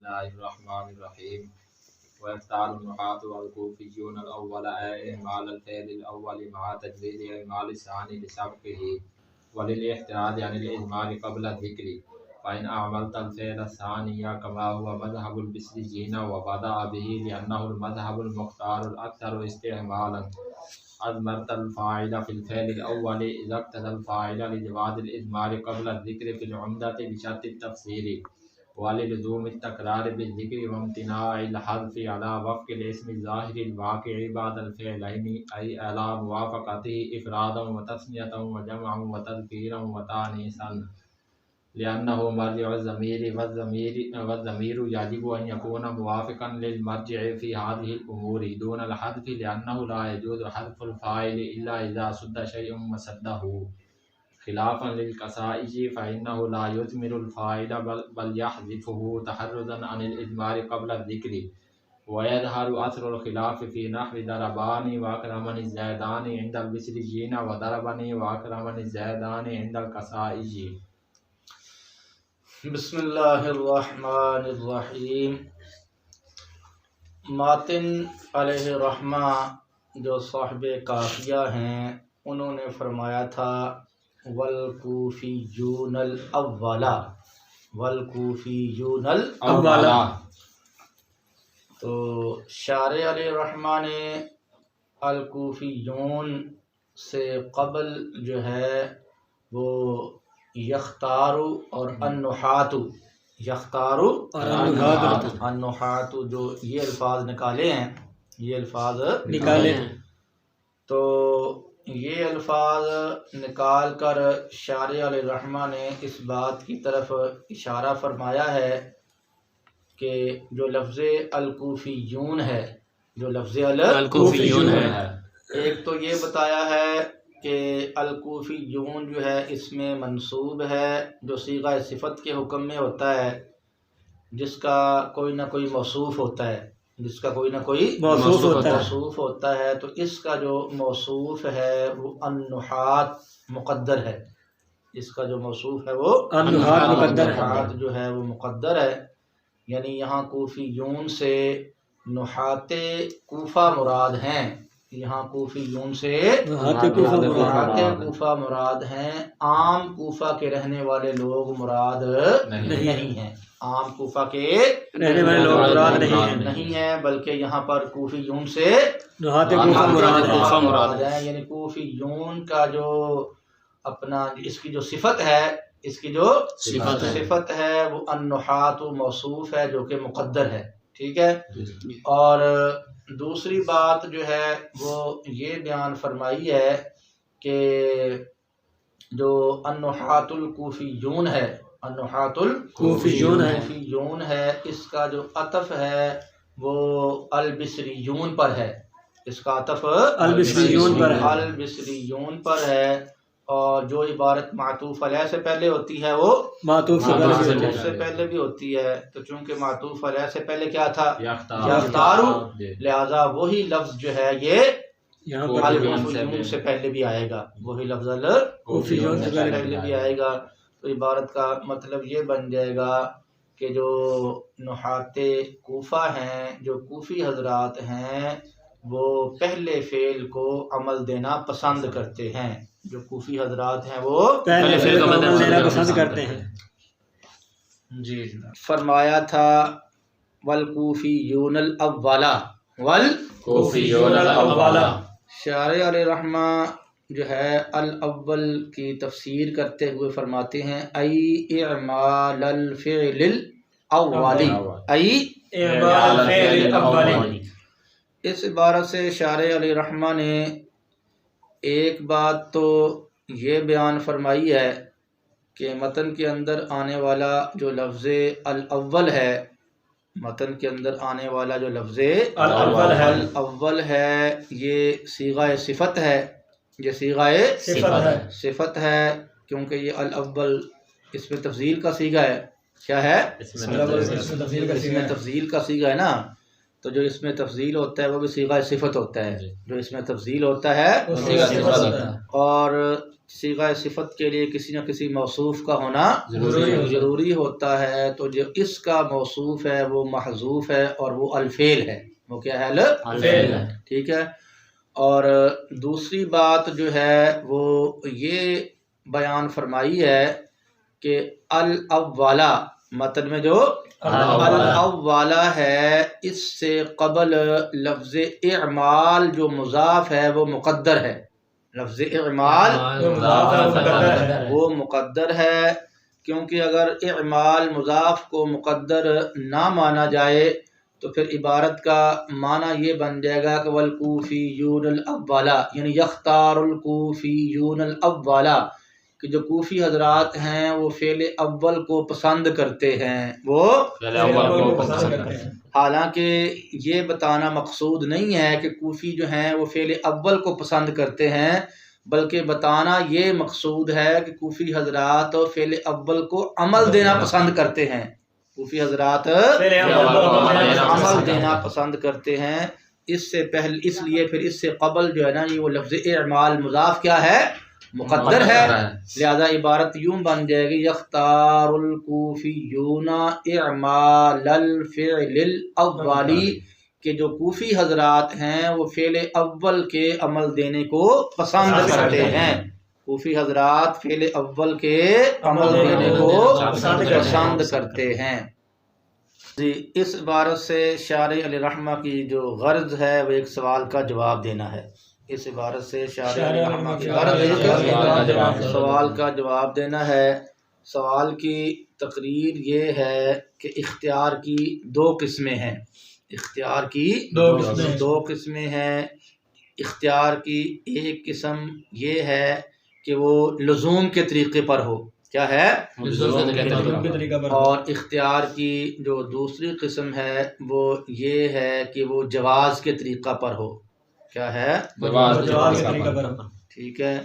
الله الرحمن الرحيم. ويختار النحاة والكوفيون الأول إعمال الفعل الأول مع تجديد إعمال الثاني لسبقه وللاحتراز عن الإجمال قبل الذكر. فإن أعملت الفعل الثاني كما هو مذهب البصريين وبدأ به لأنه المذهب المختار الأكثر استعمالا، أضمرت الفاعل في الفعل الأول إذا اقتضى الفاعل لجواز الإضمار قبل الذكر في العمدة بشرط التفسير وللزوم التكرار بالذكر وامتناع الحذف على وفق الاسم الظاهر الواقع بعد الفعلين، أي على موافقته إفرادا وتثنية وجمعا وتذكيرا وتانيثا، لأنه مرجع الضمير والضمير يجب أن يكون موافقا للمرجع في هذه الأمور دون الحذف، لأنه لا يجوز حذف الفاعل إلا إذا سد شيء مسده، خلافا للقصائد فإنه لا يضمر الفاعل بل يحذفه تحرزا عن الإضمار قبل الذكر. ويظهر أثر الخلاف في نحو ضرباني وأكرمني الزيداني عند البصريين وضربني وأكرمني الزيداني عند القصائد. بسم اللہ الرحمن الرحیم. ماتن علیہ الرحمہ جو صاحب قافیہ ہیں انہوں نے فرمایا تھا والکوفیون الاولا، والکوفیون الاولا. تو شارح علیہ الرحمہ نے الکوفیون سے قبل جو ہے وہ یختارو اور النحاتو، یختارو اور النحاتو جو یہ الفاظ نکالے ہیں، یہ الفاظ نکالے ہیں. تو یہ الفاظ نکال کر شارح علیہ الرحمہ نے اس بات کی طرف اشارہ فرمایا ہے کہ جو لفظ الکوفیون ہے، جو لفظ الکوفیون ہے، ایک تو یہ بتایا ہے کہ الکوفیون جو ہے اس میں منصوب ہے جو صیغہ صفت کے حکم میں ہوتا ہے، جس کا کوئی نہ کوئی موصوف ہوتا ہے، جس کا کوئی نہ کوئی موصوف ہوتا ہے. تو اس کا جو موصوف ہے وہ النحات مقدر ہے، اس کا جو موصوف ہے وہ النحات جو ہے وہ مقدر ہے. یعنی یہاں کوفیون سے نحات کوفہ مراد ہیں، یہاں کوفیون سے نحات کوفہ مراد ہیں، عام کوفہ کے رہنے والے لوگ مراد نہیں ہیں، عام کوفہ کے رہنے والے لوگ مراد نہیں ہیں، بلکہ یہاں پر کوفیون سے نحات کوفہ مراد ہیں. یعنی کوفیون کا جو اپنا اس کی جو صفت ہے، اس کی جو صفت ہے وہ النحات موصوف ہے جو کہ مقدر ہے. ٹھیک ہے. اور دوسری بات جو ہے وہ یہ بیان فرمائی ہے کہ جو النحات الکوفیون ہے، النحات الکوفیون ہے، اس کا جو عطف ہے وہ البصریون پر ہے، اس کا عطف البصریون پر ہے. اور جو عبارت معطوف علیہ سے پہلے ہوتی ہے وہ معطوف سے پہلے بھی ہوتی ہے. تو چونکہ معطوف علیہ سے پہلے کیا تھا؟ یختارو، لہذا وہی لفظ جو ہے یہ الکوفیون سے پہلے بھی آئے گا، وہی لفظ الکوفیون سے پہلے بھی آئے گا. تو عبارت کا مطلب یہ بن جائے گا کہ جو نحات کوفہ ہیں، جو کوفی حضرات ہیں، وہ پہلے فعل کو عمل دینا پسند کرتے ہیں. جو کوفی حضرات ہیں وہ پہلے فعل کو عمل دینا پسند کرتے ہیں. جی فرمایا تھا والکوفیون الاولا، والکوفیون الاولا. شارح علیہ الرحمہ جو ہے الاول کی تفسیر کرتے ہوئے فرماتے ہیں ای اعمال الفعل الاولی، ای اعمال الفعل الاولی. اس عبارت سے شارح علیہ الرحمہ نے ایک بات تو یہ بیان فرمائی ہے کہ متن کے اندر آنے والا جو لفظ الاول ہے، متن کے اندر آنے والا جو لفظ الاول ہے یہ صیغہ صفت ہے، یہ صیغہ صفت ہے، کیونکہ یہ الاول اس میں تفضیل کا صیغہ ہے. کیا ہے؟ اس میں تفضیل کا صیغہ ہے نا. تو جو اس میں تفضیل ہوتا ہے وہ بھی صیغہ صفت ہوتا ہے، جو اس میں تفضیل ہوتا ہے. اور صیغہ صفت کے لیے کسی نہ کسی موصوف کا ہونا ضروری ہوتا ہے، تو جو اس کا موصوف ہے وہ محذوف ہے اور وہ الفعل ہے، وہ کیا ہے؟ الفعل ہے، ٹھیک ہے۔ اور دوسری بات جو ہے وہ یہ بیان فرمائی ہے کہ الاولا متن میں جو الاولا ہے اس سے قبل لفظ اعمال جو مضاف ہے وہ مقدر ہے، لفظ اعمال وہ مقدر ہے، کیونکہ اگر اعمال مضاف کو مقدر نہ مانا جائے تو پھر عبارت کا معنی یہ بن جائے گا کہ والکوفیون الاولا، یعنی یختار الکوفیون الاولا، کہ جو کوفی حضرات ہیں وہ فعل اول کو پسند کرتے ہیں، وہ فعل اول کو پسند کرتے ہیں۔ حالانکہ یہ بتانا مقصود نہیں ہے کہ کوفی جو ہیں وہ فعل اول کو پسند کرتے ہیں، بلکہ بتانا یہ مقصود ہے کہ کوفی حضرات فعل اول کو عمل دینا پسند کرتے ہیں، کوفی حضرات عمل دینا پسند کرتے ہیں۔ اس سے پہلے اس لیے پھر اس سے قبل جو ہے نا یہ وہ لفظ اعمال مضاف کیا ہے؟ مقدر ہے، لہذا عبارت یوں بن جائے گی یختار الکوفیون اعمال الفعل الاولی، کہ جو کوفی حضرات ہیں وہ فعل اول کے عمل دینے کو پسند کرتے ہیں، کوفی حضرات فعل اول کے عمل دینے کو پسند کرتے ہیں۔ جی، اس عبارت سے شارح علیہ رحمہ کی جو غرض ہے وہ ایک سوال کا جواب دینا ہے، اس عبارت سے شارح علیہ رحمہ کی غرض ایک سوال کا جواب دینا ہے۔ سوال کی تقریر یہ ہے کہ اختیار کی دو قسمیں ہیں، اختیار کی دو قسمیں ہیں۔ اختیار کی ایک قسم یہ ہے کہ وہ لزوم کے طریقے پر ہو، کیا ہے؟ اور اختیار کی جو دوسری قسم ہے وہ یہ ہے کہ وہ جواز کے طریقہ پر ہو، کیا ہے؟ جواز کے طریقہ پر۔ ٹھیک ہے،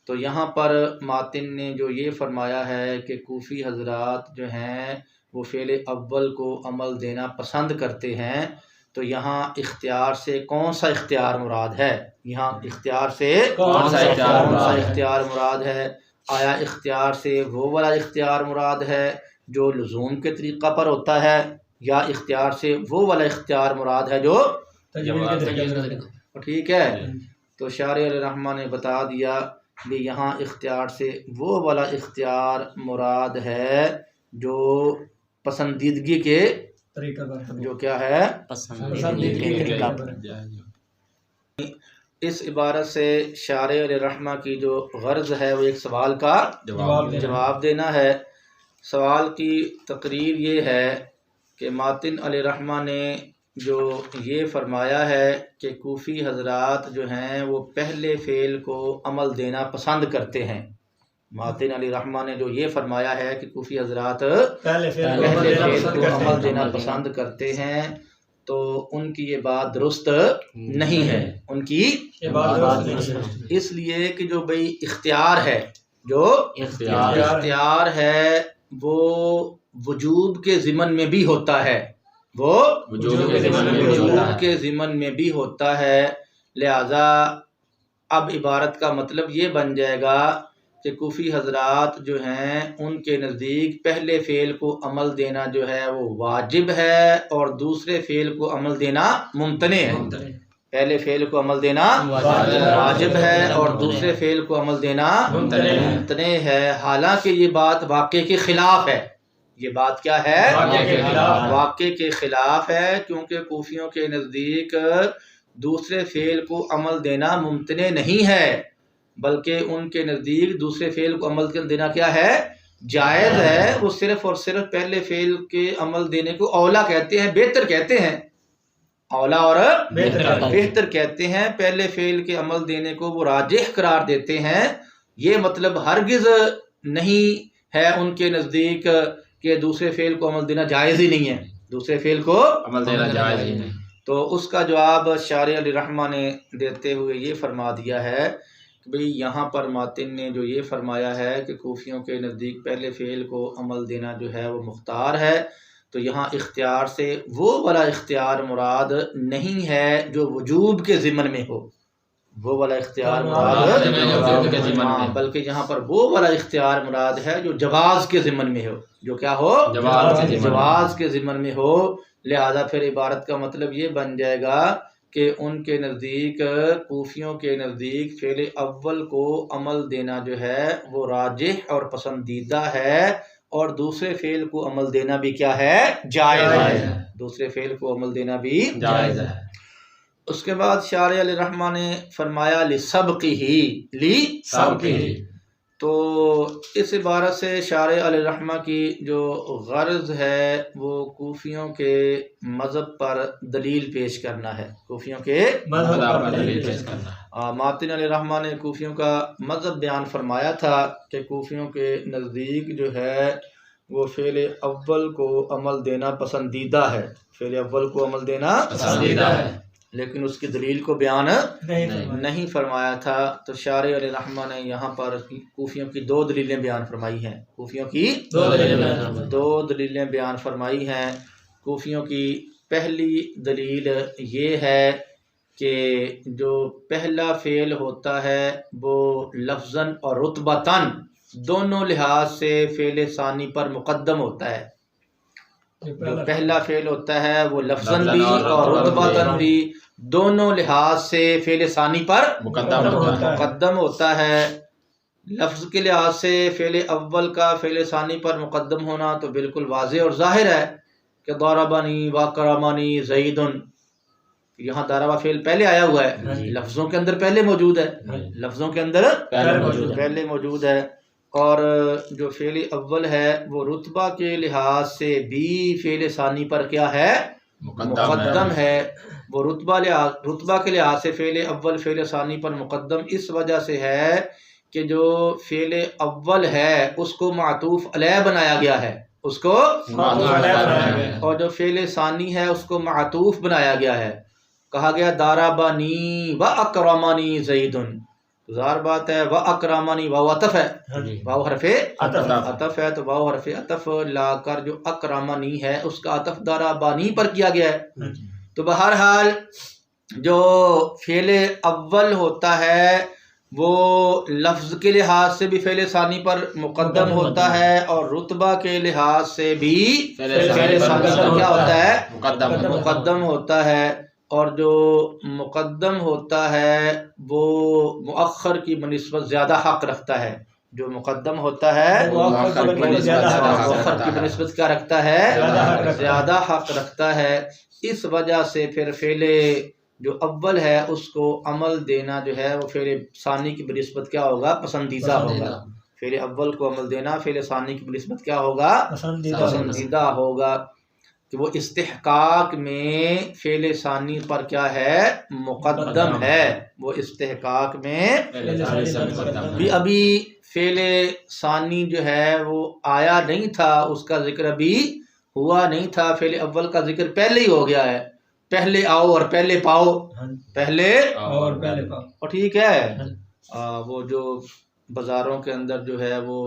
تو یہاں پر ماتن نے جو یہ فرمایا ہے کہ کوفی حضرات جو ہیں وہ فعل اول کو عمل دینا پسند کرتے ہیں، تو یہاں اختیار سے کون سا اختیار مراد ہے؟ یہاں اختیار سے کون سا اختیار مراد ہے؟ آیا اختیار سے وہ والا اختیار مراد ہے جو لزوم کے طریقہ پر ہوتا ہے، یا اختیار سے وہ والا اختیار مراد ہے جو ٹھیک ہے؟ تو شارح علیہ رحمہ نے بتا دیا کہ یہاں اختیار سے وہ والا اختیار مراد ہے جو پسندیدگی کے طریقہ پر، جو کیا ہے؟ پسندیدگی کے طریقہ پر۔ اس عبارت سے شارح علیہ رحمہ کی جو غرض ہے وہ ایک سوال کا جواب دینا ہے۔ سوال کی تقریر یہ ہے کہ ماتن علیہ رحمہ نے جو یہ فرمایا ہے کہ کوفی حضرات جو ہیں وہ پہلے فعل کو عمل دینا پسند کرتے ہیں، ماتن علی رحمہ نے جو یہ فرمایا ہے کہ کوفی حضرات پہلے فعل کو عمل دینا پسند کرتے ہیں، تو ان کی یہ بات درست نہیں ہے، ان کی یہ بات درست نہیں، اس لیے کہ جو بھئی اختیار ہے، جو اختیار ہے وہ وجوب کے ضمن میں بھی ہوتا ہے، وہ وجوب کے ضمن میں بھی ہوتا ہے، لہذا اب عبارت کا مطلب یہ بن جائے گا کہ کوفی حضرات جو ہیں ان کے نزدیک پہلے فعل کو عمل دینا جو ہے وہ واجب ہے اور دوسرے فعل کو عمل دینا ممتنع ہے، پہلے فعل کو عمل دینا واجب ہے اور دوسرے فعل کو عمل دینا ممتنع ہے، حالانکہ یہ بات واقع کے خلاف ہے، یہ بات کیا ہے؟ واقع کے خلاف ہے، کیونکہ کوفیوں کے نزدیک دوسرے فعل کو عمل دینا ممتنع نہیں ہے، بلکہ ان کے نزدیک دوسرے فعل کو عمل دینا کیا ہے؟ جائز ہے، وہ صرف اور صرف پہلے فعل کے عمل دینے کو اولا کہتے ہیں، بہتر کہتے ہیں، اولا اور بہتر کہتے ہیں، پہلے فعل کے عمل دینے کو وہ راجح قرار دیتے ہیں۔ یہ مطلب ہرگز نہیں ہے ان کے نزدیک کہ دوسرے فعل کو عمل دینا جائز ہی نہیں ہے، دوسرے فعل کو عمل دینا جائز ہی نہیں۔ تو اس کا جواب شارح علیہ رحمہ نے دیتے ہوئے یہ فرما دیا ہے کہ بھئی یہاں پر ماتن نے جو یہ فرمایا ہے کہ کوفیوں کے نزدیک پہلے فعل کو عمل دینا جو ہے وہ مختار ہے، تو یہاں اختیار سے وہ والا اختیار مراد نہیں ہے جو وجوب کے ضمن میں ہو، وہ والا اختیار مراد ہاں، بلکہ یہاں پر وہ والا اختیار مراد ہے جو جواز کے ضمن میں ہو، جو کیا ہو، جواز کے ضمن میں ہو۔ لہذا پھر عبارت کا مطلب یہ بن جائے گا کہ ان کے نزدیک، کوفیوں کے نزدیک فعل اول کو عمل دینا جو ہے وہ راجح اور پسندیدہ ہے، اور دوسرے فعل کو عمل دینا بھی کیا ہے، جائز ہے، دوسرے فعل کو عمل دینا بھی جائز ہے۔ اس کے بعد شارح علیہ الرحمہ نے فرمایا لِسَبْقِهِ، تو اس عبارت سے شارح علیہ الرحمہ کی جو غرض ہے وہ کوفیوں کے مذہب پر دلیل پیش کرنا ہے، کوفیوں کے مذہب پر دلیل پیش کرنا۔ ماتن علیہ الرحمہ نے کوفیوں کا مذہب بیان فرمایا تھا کہ کوفیوں کے نزدیک جو ہے وہ فعل اول کو عمل دینا پسندیدہ ہے، فعل اول کو عمل دینا پسندیدہ ہے، لیکن اس کی دلیل کو بیان نہیں فرمایا تھا۔ تو شارح علیہ الرحمہ نے یہاں پر کوفیوں کی دو دلیلیں بیان فرمائی ہیں، کوفیوں کی دو دلیلیں بیان فرمائی ہیں۔ کوفیوں کی پہلی دلیل یہ ہے کہ جو پہلا فعل ہوتا ہے وہ لفظاً اور رتبتاً دونوں لحاظ سے فعل ثانی پر مقدم ہوتا ہے۔ جو پہلا فعل ہوتا ہے وہ لفظاً بھی اور رتبتاً بھی دونوں لحاظ سے فعل ثانی پر مقدم ہوتا ہے۔ لفظ کے لحاظ سے فعل اول کا فعل ثانی پر مقدم ہونا تو بالکل واضح اور ظاہر ہے کہ ضربنی واکرمنی زید، یہاں ضربہ فعل پہلے آیا ہوا ہے، لفظوں کے اندر پہلے موجود ہے، لفظوں کے اندر پہلے موجود ہے، اور جو فعل اول ہے وہ رتبہ کے لحاظ سے بھی فعل ثانی پر کیا ہے، مقدم ہے۔ وہ رتبہ کے لحاظ سے فعل اول فعل ثانی پر مقدم اس وجہ سے ہے کہ جو فعل اول ہے اس کو معطوف علیہ بنایا گیا ہے، اس کو اور جو فعل ثانی ہے اس کو معطوف بنایا گیا ہے۔ کہا گیا ضربنی واکرمنی زید، ظاہر بات ہے واکرمنی واو عطف ہے، واو حرف عطف ہے، تو واو حرف عطف لا کر جو اکرمنی ہے اس کا عطف ضربنی پر کیا گیا ہے۔ تو بہرحال جو فعل اول ہوتا ہے وہ لفظ کے لحاظ سے بھی فعل ثانی پر مقدم ہوتا ہے، اور رتبہ کے لحاظ سے بھی فعل ثانی پر کیا ہوتا ہے، مقدم ہوتا ہے، اور جو مقدم ہوتا ہے وہ مؤخر کی بنسبت زیادہ حق رکھتا ہے، جو مقدم ہوتا ہے مؤخر کی بنسبت کیا رکھتا ہے، زیادہ حق رکھتا ہے۔ اس وجہ سے پھر فعل جو اول ہے اس کو عمل دینا جو ہے وہ فعل ثانی کی بنسبت کیا ہوگا، پسندیدہ ہوگا۔ فعل اول کو عمل دینا فعل ثانی کی بنسبت کیا ہوگا، پسندیدہ ہوگا، کہ وہ استحقاق میں فعل ثانی پر کیا ہے، مقدم ہے، وہ استحقاق میں بھی ابھی فعل ثانی جو ہے وہ آیا نہیں تھا، اس کا ذکر ابھی ہوا نہیں تھا، فعل اول کا ذکر پہلے ہی ہو گیا ہے، پہلے آؤ اور پہلے پاؤ، پہلے اور پہلے پاؤ، اور ٹھیک ہے۔ وہ جو بازاروں کے اندر جو ہے وہ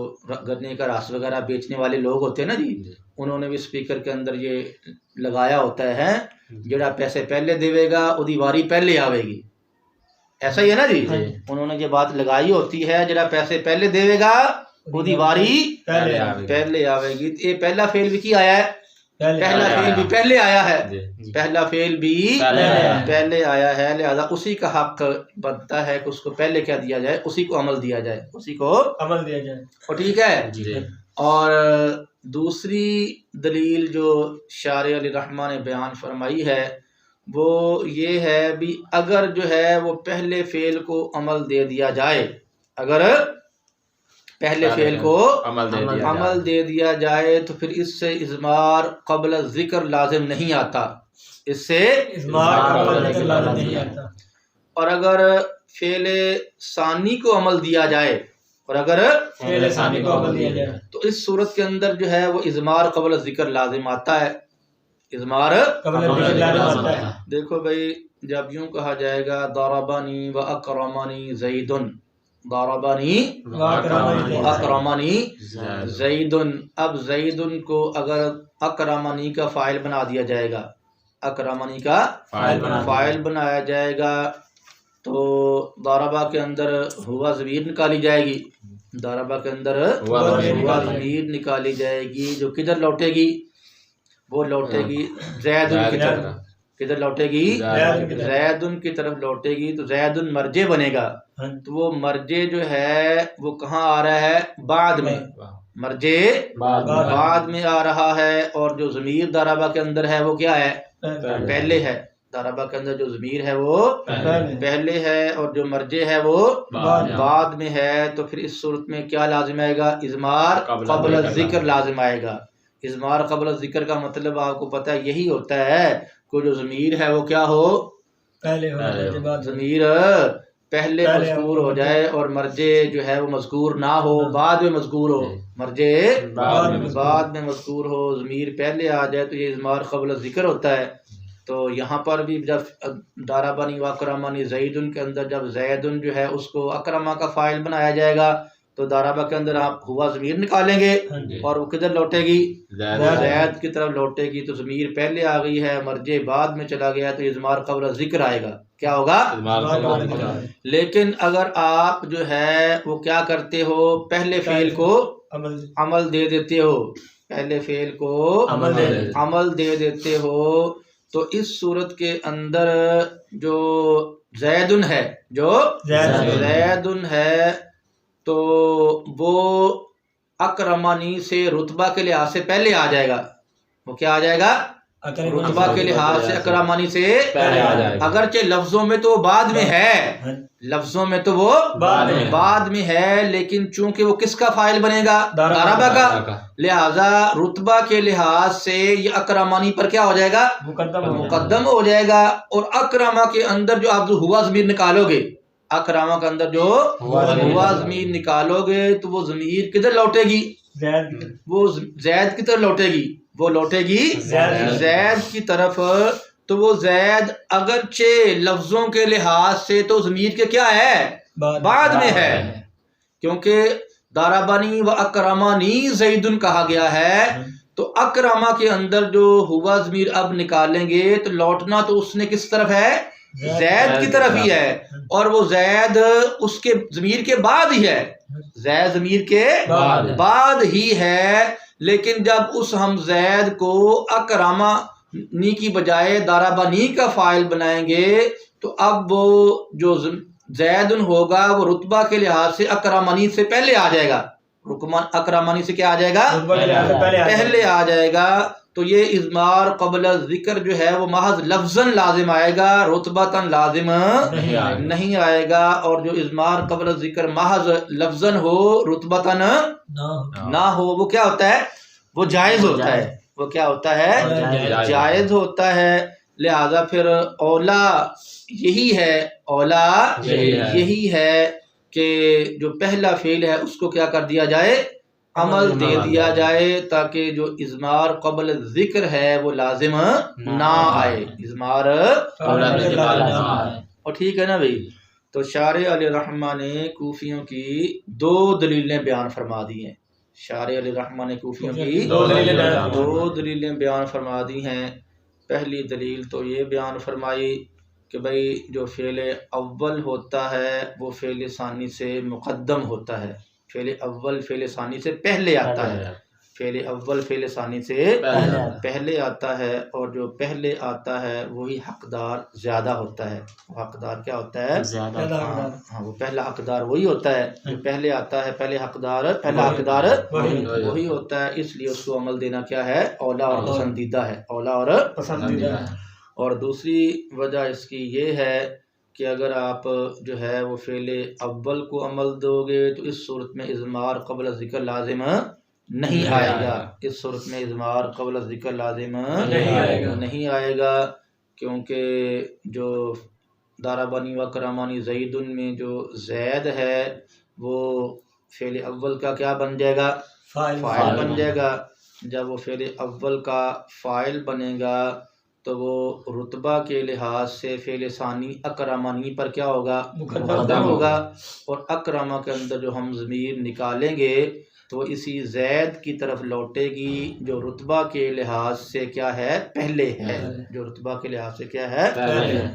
گنے کا رس وغیرہ بیچنے والے لوگ ہوتے ہیں نا جی، انہوں نے بھی اسپیکر کے اندر یہ لگایا ہوتا ہے جڑا پیسے پہلے دے گا اودی واری پہلے آوے گی، ایسا ہی ہے نا جی، انہوں نے یہ بات لگائی ہوتی ہے جڑا پیسے پہلے دے گا اودی واری پہلے آوے گی۔ یہ پہلا فعل بھی کی آیا ہے، پہلا فعل بھی پہلے آیا ہے، پہلا فعل بھی پہلے آیا ہے، لہذا اسی کا حق بنتا ہے کہ اس کو پہلے کیا دیا جائے، اسی کو عمل دیا جائے، اسی کو عمل دیا جائے، اور ٹھیک ہے۔ اور دوسری دلیل جو شارح علیہ الرحمہ نے بیان فرمائی ہے وہ یہ ہے بھی اگر جو ہے وہ پہلے فعل کو عمل دے دیا جائے، اگر پہلے فعل کو عمل دے دیا جائے تو پھر اس سے اضمار قبل ذکر لازم نہیں آتا، اس سے اضمار قبل ذکر لازم نہیں آتا، اور اگر فعل ثانی کو عمل دیا جائے، اور اگر فعل ثانی کو عمل دیا جائے تو اس صورت کے اندر جو ہے وہ اضمار قبل ذکر لازم آتا ہے، اضمار قبل ذکر لازم آتا ہے۔ دیکھو بھائی جب یوں کہا جائے گا ضربنی واکرمنی زید، ضربنی واکرمنی زید، اب زید کو اگر اکرمنی کا فاعل بنا دیا جائے گا، اکرمنی کا فاعل بنایا جائے گا، تو ضربہ کے اندر ہوا ضمیر نکالی جائے گی، ضربہ کے اندر ہوا ضمیر نکالی جائے گی، جو کدھر لوٹے گی؟ وہ لوٹے گی زیدن کی طرف۔ کدھر لوٹے گی؟ زیدن کی طرف لوٹے گی، تو زیدن مرجع بنے گا۔ تو وہ مرجع جو ہے وہ کہاں آ رہا ہے؟ بعد میں، مرجع بعد میں آ رہا ہے، اور جو ضمیر ضربہ کے اندر ہے وہ کیا ہے؟ پہلے ہے۔ ضربہ کے اندر جو ضمیر ہے وہ پہلے ہے، اور جو مرجع ہے وہ بعد میں ہے۔ تو پھر اس صورت میں کیا لازم آئے گا؟ اضمار قبل الذکر لازم آئے گا۔ اضمار قبل الذکر کا مطلب آپ کو پتہ ہے یہی ہوتا ہے کہ جو ضمیر ہے وہ کیا ہو؟ ضمیر پہلے مذکور ہو جائے، اور مرجع جو ہے وہ مذکور نہ ہو، بعد میں مذکور ہو۔ مرجع بعد میں مذکور ہو، ضمیر پہلے آ جائے، تو یہ اضمار قبل الذکر ہوتا ہے۔ تو یہاں پر بھی جب ضربنی و اکرمنی زیدن کے اندر جب زیدن جو ہے اس کو اکرمہ کا فاعل بنایا جائے گا، تو ضربہ کے اندر آپ ہوا ضمیر نکالیں گے، اور وہ کدھر لوٹے گی؟ زید کی طرف لوٹے گی۔ تو ضمیر پہلے آ گئی ہے، مرجع بعد میں چلا گیا، تو اضمار قبل ذکر آئے گا۔ کیا ہوگا؟ لیکن اگر آپ جو ہے وہ کیا کرتے ہو؟ پہلے فعل کو عمل دے دیتے ہو، پہلے فعل کو عمل دے دیتے ہو، تو اس صورت کے اندر جو زیدن ہے، جو زیدن ہے، تو وہ اکرمانی سے رتبہ کے لحاظ سے پہلے آ جائے گا۔ وہ کیا آ جائے گا؟ رتبہ کے لحاظ سے اکرمانی سے پہلے آ جائے گا۔ اگرچہ لفظوں میں تو وہ بعد میں ہے، لفظوں میں تو وہ بعد میں ہے، لیکن چونکہ وہ کس کا فاعل بنے گا؟ ضربہ کا، لہذا رتبہ کے لحاظ سے یہ اکرمانی پر کیا ہو جائے گا؟ مقدم ہو جائے گا۔ اور اکرمہ کے اندر جو آپ جو ہوا ضمیر نکالو گے، اکرمہ کے اندر جو ہوا ضمیر نکالو گے، تو وہ ضمیر کدھر لوٹے گی؟ وہ زید کی طرف لوٹے گی، وہ لوٹے گی زید کی طرف۔ تو وہ زید اگرچہ لفظوں کے لحاظ سے تو ضمیر کے کیا ہے؟ بعد میں ہے، کیونکہ ضربنی و اکرمنی زیدن کہا گیا ہے، تو اکرمہ کے اندر جو ہوا ضمیر اب نکالیں گے تو لوٹنا تو اس نے کس طرف ہے؟ زید کی طرف ہی ہے، اور وہ زید اس کے ضمیر کے بعد ہی ہے، زید ضمیر کے بعد ہی ہے۔ لیکن جب اس ہم زید کو اکرمہ نی کی بجائے ضربنی کا فاعل بنائیں گے، تو اب وہ جو زیدن ہوگا وہ رتبہ کے لحاظ سے اکرمنی سے پہلے آ جائے گا۔ اکرمنی سے کیا آ جائے گا؟ پہلے آ جائے گا۔ تو یہ اضمار قبل ذکر جو ہے وہ محض لفظاً لازم آئے گا، رتبتاً لازم نہیں آئے گا۔ اور جو اضمار قبل ذکر محض لفظاً ہو، رتبتاً نہ ہو، وہ کیا ہوتا ہے؟ وہ جائز ہوتا ہے۔ وہ کیا ہوتا ہے؟ جائز ہوتا ہے۔ لہذا پھر اولا یہی ہے، اولا یہی ہے کہ جو پہلا فعل ہے اس کو کیا کر دیا جائے؟ عمل دے دیا جائے، تاکہ جو اضمار قبل ذکر ہے وہ لازم نہ آئے، اضمار اور ٹھیک ہے نا بھائی۔ تو شارح علیہ الرحمہ نے کوفیوں کی دو دلیلیں بیان فرما دی ہیں، شارح علیہ الرحمہ نے کوفیوں کی دو دلیلیں بیان فرما دی ہیں۔ پہلی دلیل تو یہ بیان فرمائی کہ بھائی جو فعل اول ہوتا ہے وہ فعل ثانی سے مقدم ہوتا ہے، فعل اول فعل ثانی سے پہلے آتا ہے، فعل اول فعل ثانی سے پہلے آتا ہے، اور جو پہلے آتا ہے وہی حقدار زیادہ ہوتا ہے۔ وہ حقدار کیا ہوتا ہے؟ ہاں، وہ پہلا حقدار وہی ہوتا ہے جو پہلے آتا ہے، پہلا حقدار وہی ہوتا ہے، اس لیے اس کو عمل دینا کیا ہے؟ اولا اور پسندیدہ ہے، اولا اور پسندیدہ ہے۔ اور دوسری وجہ اس کی یہ ہے کہ اگر آپ جو ہے وہ فعل اول کو عمل دو گے تو اس صورت میں اضمار قبل ذکر لازم نہیں آئے گا، اس صورت میں اضمار قبل ذکر لازم نہیں آئے گا، کیونکہ جو ضربنی و اکرمنی زیدن میں جو زید ہے وہ فعل اول کا کیا بن جائے گا؟ فاعل بن جائے گا۔ جب وہ فعل اول کا فاعل بنے گا تو وہ رتبہ کے لحاظ سے فعل ثانی اکرمنی پر کیا ہوگا؟ مقدم ہوگا، اور اکرمہ کے اندر جو ہم ضمیر نکالیں گے تو اسی زید کی طرف لوٹے گی جو رتبہ کے لحاظ سے کیا ہے؟ پہلے ہے، جو رتبہ کے لحاظ سے کیا ہے؟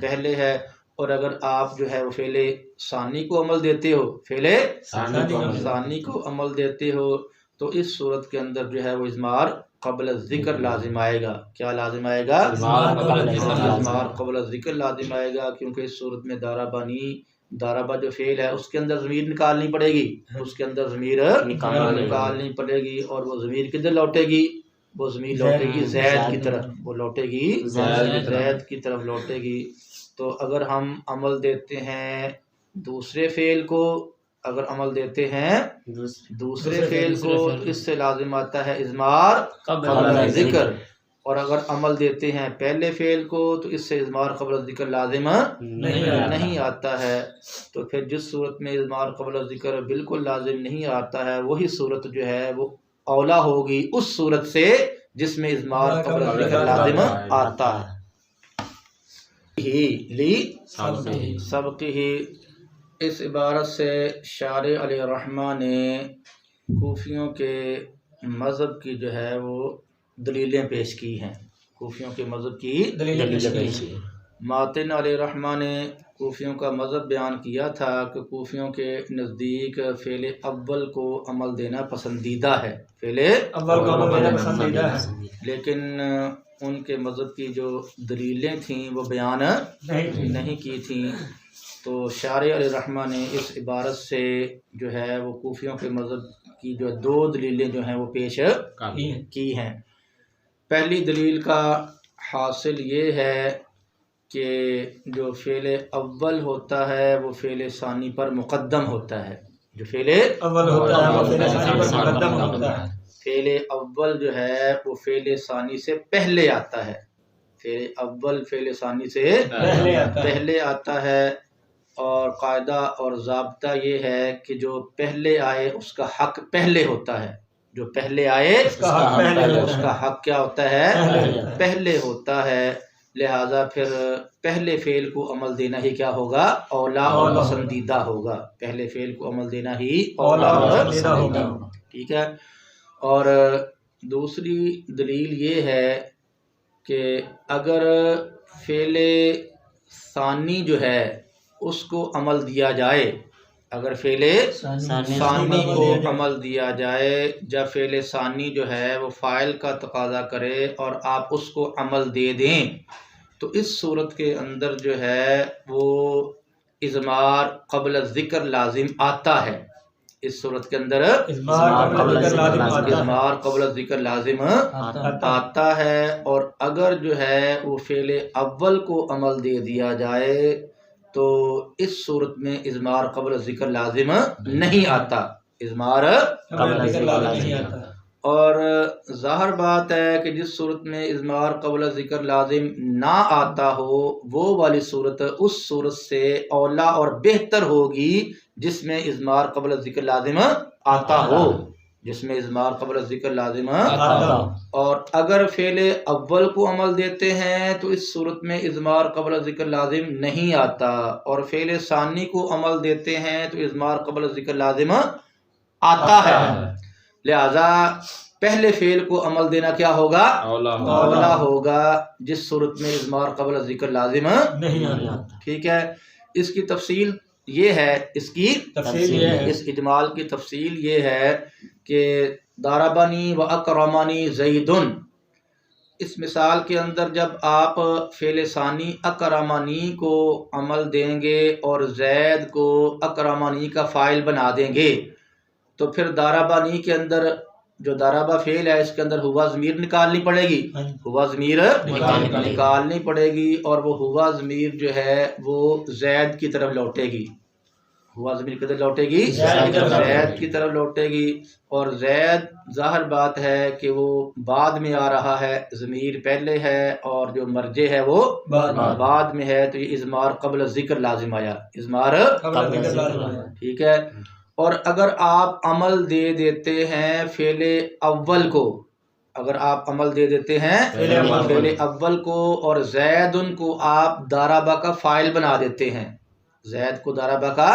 پہلے ہے۔ اور اگر آپ جو ہے وہ فعل ثانی کو عمل دیتے ہو، فعل ثانی کو عمل دیتے ہو، تو اس صورت کے اندر جو ہے وہ اضمار قبل الذکر لازم آئے گا۔ کیا لازم آئے گا؟ اضمار قبل الذکر لازم آئے گا، کیونکہ اس صورت میں داربا جو فعل ہے اس کے اندر ضمیر نکالنی پڑے گی، اس کے اندر ضمیر نکالنی پڑے گی، اور وہ ضمیر کدھر لوٹے گی؟ وہ ضمیر لوٹے گی زید کی طرف، وہ لوٹے گی زید کی طرف لوٹے گی۔ تو اگر ہم عمل دیتے ہیں دوسرے فعل کو، اگر عمل دیتے ہیں دوسرے فعل کو، اس سے لازم آتا ہے اضمار قبل ذکر، اور اگر عمل دیتے ہیں پہلے فعل کو تو اس سے اضمار قبل ذکر لازم نہیں آتا ہے۔ تو پھر جس صورت میں اضمار قبل ذکر بالکل لازم نہیں آتا ہے، وہی صورت جو ہے وہ اولا ہوگی اس صورت سے جس میں اضمار قبل ذکر لازم آتا ہے۔ سبقہ، اس عبارت سے شارح علیہ الرحمہ نے کوفیوں کے مذہب کی جو ہے وہ دلیلیں پیش کی ہیں، کوفیوں کے مذہب کی دلیلیں پیش کی ہیں۔ ماتن علیہ الرحمہ نے کوفیوں کا مذہب بیان کیا تھا کہ کوفیوں کے نزدیک فعل اول کو عمل دینا پسندیدہ ہے، فعل اول کو عمل دینا پسندیدہ ہے، لیکن ان کے مذہب کی جو دلیلیں تھیں وہ بیان نہیں کی تھیں۔ تو شارح علیہ الرحمہ نے اس عبارت سے جو ہے وہ کوفیوں کے مذہب کی جو دو دلیلیں جو ہیں وہ پیش کی ہیں۔ پہلی دلیل کا حاصل یہ ہے کہ جو فعل اول ہوتا ہے وہ فعل ثانی پر مقدم ہوتا ہے، جو فعل اول ہوتا ہے وہ فعل ثانی پر مقدم ہوتا ہے۔ فعل اول جو ہے وہ فعل ثانی سے پہلے آتا ہے، فعل اول فعل ثانی سے پہلے آتا ہے، اور قاعدہ اور ضابطہ یہ ہے کہ جو پہلے آئے اس کا حق پہلے ہوتا ہے، جو پہلے آئے اس کا حق کیا ہوتا ہے؟ پہلے ہوتا ہے، لہذا پھر پہلے فعل کو عمل دینا ہی کیا ہوگا؟ اولا اور پسندیدہ ہوگا، پہلے فعل کو عمل دینا ہی اولا اور پسندیدہ ہوگا، ٹھیک ہے۔ اور دوسری دلیل یہ ہے کہ اگر فعل ثانی جو ہے اس کو عمل دیا جائے، اگر فعل ثانی کو عمل دیا جائے، جب فعل ثانی جو ہے وہ فاعل کا تقاضا کرے اور آپ اس کو عمل دے دیں، تو اس صورت کے اندر جو ہے وہ اضمار قبل ذکر لازم آتا ہے، اس صورت کے اندر اضمار قبل ذکر لازم آتا ہے۔ اور اگر جو ہے وہ فعل اول کو عمل دے دیا جائے تو اس صورت میں اضمار قبل ذکر لازم نہیں آتا، اضمار قبل ذکر لازم نہیں آتا۔ اور ظاہر بات ہے کہ جس صورت میں اضمار قبل ذکر لازم نہ آتا ہو وہ والی صورت اس صورت سے اولا اور بہتر ہوگی جس میں اضمار قبل ذکر لازم آتا ہو، جس میں اضمار قبل ذکر لازم آتا ہو۔ اور اگر فعل اول کو عمل دیتے ہیں تو اس صورت میں اضمار قبل ذکر لازم نہیں آتا، اور فعل ثانی کو عمل دیتے ہیں تو اضمار قبل ذکر لازم آتا ہے، لہذا پہلے فعل کو عمل دینا کیا ہوگا؟ اولا ہوگا، جس صورت میں اضمار قبل ذکر لازم نہیں آتا، ٹھیک ہے۔ اس کی تفصیل یہ ہے، اس اجمال کی تفصیل یہ ہے کہ ضربنی و اکرمنی زیدن، اس مثال کے اندر جب آپ فعل ثانی اکرمنی کو عمل دیں گے اور زید کو اکرمنی کا فاعل بنا دیں گے تو پھر ضربنی کے اندر جو ضربہ فعل ہے اس کے اندر ہوا ضمیر نکالنی پڑے گی، ہوا ضمیر نکالنی پڑے گی، اور وہ ہوا ضمیر جو ہے وہ زید کی طرف لوٹے گی، ہوا ضمیر کدھر لوٹے گی؟ زید کی طرف لوٹے گی، اور زید ظاہر بات ہے کہ وہ بعد میں آ رہا ہے، ضمیر پہلے ہے اور جو مرجع ہے وہ بعد میں ہے، تو یہ اضمار قبل ذکر لازم آیا، اضمار قبل ذکر آیا، ٹھیک ہے۔ اور اگر آپ عمل دے دیتے ہیں فعل اول کو، اگر آپ عمل دے دیتے ہیں فعل اول کو اور زیدن کو آپ ضربہ کا فاعل بنا دیتے ہیں، زید کو ضربہ کا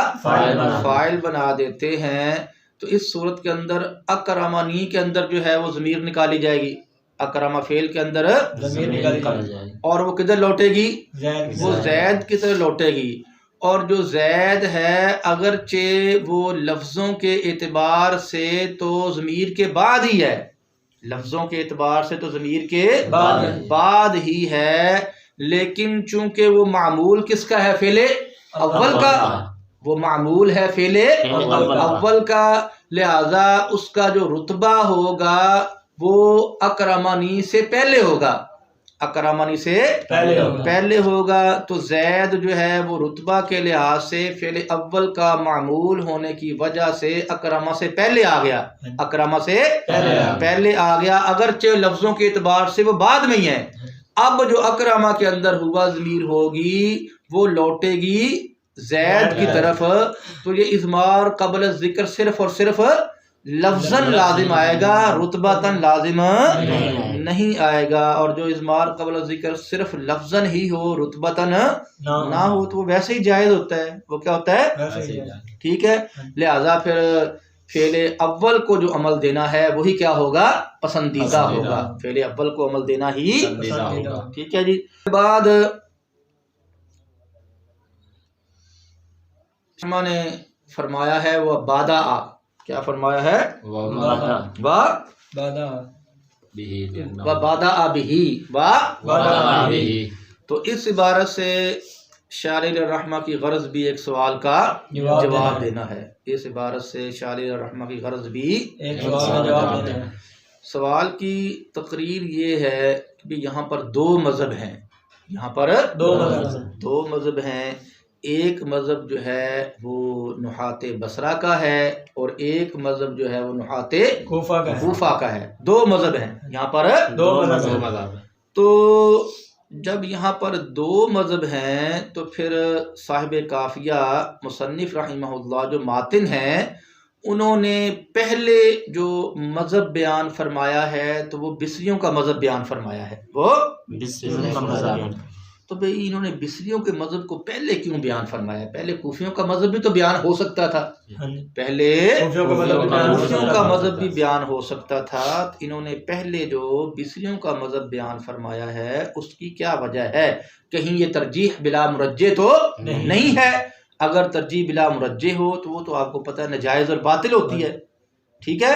فاعل بنا دیتے ہیں، تو اس صورت کے اندر اکرمنی کے اندر جو ہے وہ ضمیر نکالی جائے گی، اکرم فعل کے اندر ضمیر نکل جائے اور وہ کدھر لوٹے گی؟ زید وہ زید کی طرف لوٹے گی. اور جو زید ہے اگرچہ وہ لفظوں کے اعتبار سے تو ضمیر کے بعد ہی ہے، لفظوں کے اعتبار سے تو ضمیر کے بعد ہی ہے، لیکن چونکہ وہ معمول کس کا ہے؟ فعل اول کا. وہ معمول ہے فعل اول کا، لہذا اس کا جو رتبہ ہوگا وہ اکرمانی سے پہلے ہوگا، اکرمانی سے پہلے ہوگا. تو زید جو ہے وہ رتبہ کے لحاظ سے فعل اول کا معمول ہونے کی وجہ سے اکرمہ سے پہلے آ گیا، اکرمہ سے پہلے آ گیا، اگرچہ لفظوں کے اعتبار سے وہ بعد میں ہی ہے. اب جو اکرمہ کے اندر ہوا ضمیر ہوگی وہ لوٹے گی زید کی طرف. تو یہ اضمار قبل الذکر صرف اور صرف لفظاً لازم آئے گا، رتبتاً لازم نہیں آئے گا. اور جو اضمار قبل الذکر صرف لفظاً ہی ہو رتبتاً نہ ہو تو وہ ویسے ہی جائز ہوتا ہے. وہ کیا ہوتا ہے؟ ٹھیک ہے. لہذا پھر فعل اول کو جو عمل دینا ہے وہی کیا ہوگا؟ پسندیدہ ہوگا. فعل اول کو عمل دینا ہی ہوگا. ٹھیک ہے جی. بعد علماء نے فرمایا ہے وہ بادہ، کیا فرمایا ہے؟ بادہ بھی. تو اس عبارت سے شارح الرحمہ کی غرض بھی ایک سوال کا جواب دینا ہے. اس عبارت سے شارح الرحمہ کی غرض بھی ایک سوال کا جواب دینا ہے. سوال کی تقریر یہ ہے کہ یہاں پر دو مذہب ہیں، یہاں پر دو مذہب ہیں. ایک مذہب جو ہے وہ نحات بصرہ کا ہے اور ایک مذہب جو ہے وہ نحات کوفہ کا ہے. دو مذہب ہیں یہاں پر، دو مذہب. تو جب یہاں پر دو مذہب ہیں تو پھر صاحب کافیہ مصنف رحمہ اللہ جو ماتن ہیں انہوں نے پہلے جو مذہب بیان فرمایا ہے تو وہ بصریوں کا مذہب بیان فرمایا ہے. وہ بسم کا مذہب. تو بھئی انہوں نے بصریوں کے مذہب کو پہلے کیوں بیان فرمایا؟ پہلے کوفیوں کا مذہب بھی تو بیان ہو سکتا تھا، پہلے کوفیوں کا مذہب بھی بیان ہو سکتا تھا. انہوں نے پہلے جو بصریوں کا مذہب بیان فرمایا ہے اس کی کیا وجہ ہے؟ کہیں یہ ترجیح بلا مرجح تو نہیں ہے. اگر ترجیح بلا مرجح ہو تو وہ تو آپ کو پتہ ہے ناجائز اور باطل ہوتی ہے. ٹھیک ہے.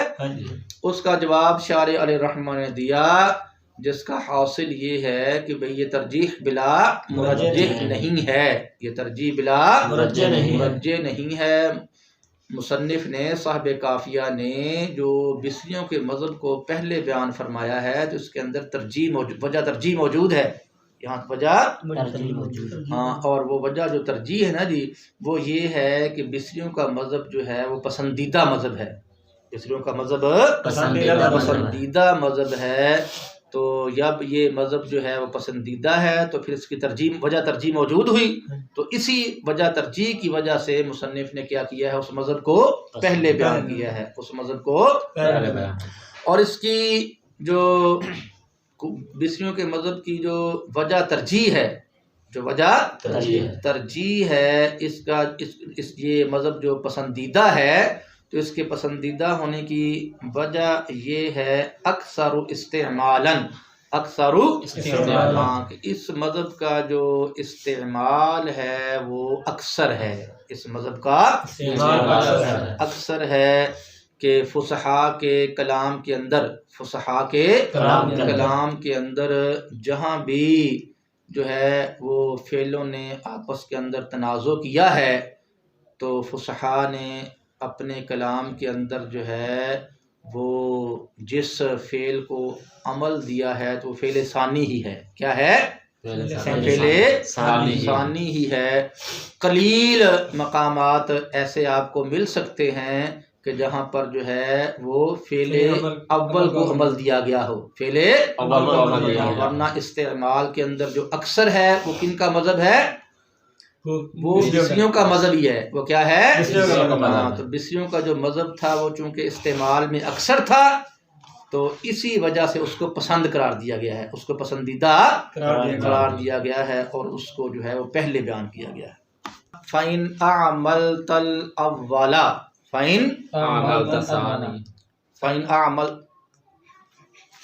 اس کا جواب شارح علیہ الرحمہ نے دیا جس کا حاصل یہ ہے کہ بھئی یہ ترجیح بلا مرجح نہیں ہے، یہ ترجیح بلا مرجح نہیں ہے. مصنف نے صاحب کافیہ نے جو بصریوں کے مذہب کو پہلے بیان فرمایا ہے تو اس کے اندر وجہ ترجیح موجود ہے. یہاں وجہ ہاں، اور وہ وجہ جو ترجیح ہے نا جی وہ یہ ہے کہ بصریوں کا مذہب جو ہے وہ پسندیدہ مذہب ہے. بصریوں کا مذہب پسندیدہ مذہب ہے. تو جب یہ مذہب جو ہے وہ پسندیدہ ہے تو پھر اس کی وجہ ترجیح موجود ہوئی. تو اسی وجہ ترجیح کی وجہ سے مصنف نے کیا کیا ہے؟ اس مذہب کو پہلے بیان کیا ہے، اس مذہب کو پہلے بیان. اور اس کی جو بصریوں کے مذہب کی جو وجہ ترجیح ہے، جو وجہ ترجیح ہے اس کا یہ مذہب جو پسندیدہ ہے تو اس کے پسندیدہ ہونے کی وجہ یہ ہے اکثر استعمالاً کہ اس مذہب کا جو استعمال ہے وہ اکثر ہے. اس مذہب کا اکثر ہے کہ فصحاء کے کلام کے اندر، فصحاء کے کلام کے اندر جہاں بھی جو ہے وہ فعلوں نے آپس کے اندر تنازع کیا ہے تو فصحاء نے اپنے کلام کے اندر جو ہے وہ جس فعل کو عمل دیا ہے تو وہ فعل ثانی ہی ہے. کیا ہے؟ فعل ثانی ہی ہے. قلیل مقامات ایسے آپ کو مل سکتے ہیں کہ جہاں پر جو ہے وہ فعل اول کو عمل دیا گیا ہو، فعل اول کو عمل دیا گیا. ورنہ استعمال کے اندر جو اکثر ہے وہ کن کا مذہب ہے؟ وہ بصریوں کا مذہب ہی ہے. وہ کیا ہے؟ تو بصریوں کا جو مذہب تھا وہ چونکہ استعمال میں اکثر تھا تو اسی وجہ سے اس کو پسند قرار دیا گیا ہے، اس کو پسندیدہ قرار دیا گیا ہے اور اس کو جو ہے وہ پہلے بیان کیا گیا ہے. فَإِنْ أَعْمَلْتَ الْأَوَّلَ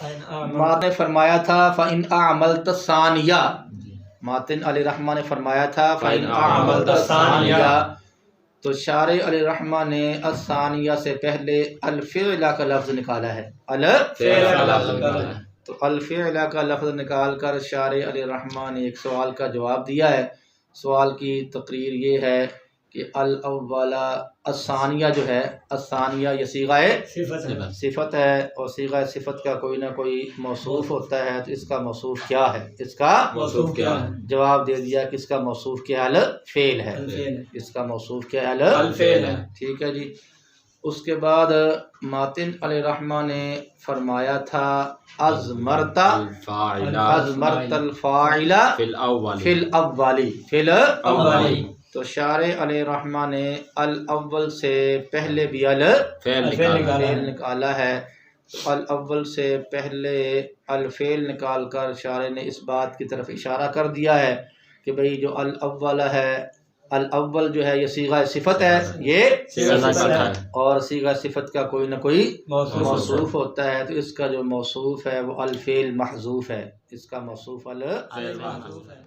ماتن نے فرمایا تھا فَإِنْ أَعْمَلْتَ الثَّانِيَةَ، ماتن علیہ الرحمہ نے فرمایا تھا فَإِنْ أَعْمَلْتَ الثَّانِيَةَ، تو شارع علیہ الرحمہ نے الثانیہ سے پہلے الفعل کا لفظ نکالا ہے، تو الفعل کا لفظ نکال کر شارع علیہ الرحمہ نے ایک سوال کا جواب دیا ہے۔ سوال کی تقریر یہ ہے کہ الاولا الثانیہ جو ہے، الثانیہ یہ صیغہ صفت ہے، اور صیغہ صفت کا کوئی نہ کوئی موصوف ہوتا ہے، تو اس کا موصوف کیا ہے؟ اس کا موصوف کیا ہے؟ جواب دے دیا کہ اس کا موصوف کیا ہے؟ الفعل ہے، اس کا موصوف کیا ہے؟ الفعل ہے۔ ٹھیک ہے جی۔ اس کے بعد ماتن علیہ الرحمہ نے فرمایا تھا ازمرت الفاعل فی الاول، تو شارع علیہ الرحمہ نے الاول سے پہلے بھی الفعل نکالا ہے، تو الاول سے پہلے الفعل نکال کر شارع نے اس بات کی طرف اشارہ کر دیا ہے کہ بھئی جو الاول ہے، الاول جو ہے یہ صیغہ صفت ہے، یہ اور صیغہ صفت کا کوئی نہ کوئی موصوف ہوتا ہے، تو اس کا جو موصوف ہے وہ الفعل محذوف ہے، اس کا موصوف الفعل محذوف ہے۔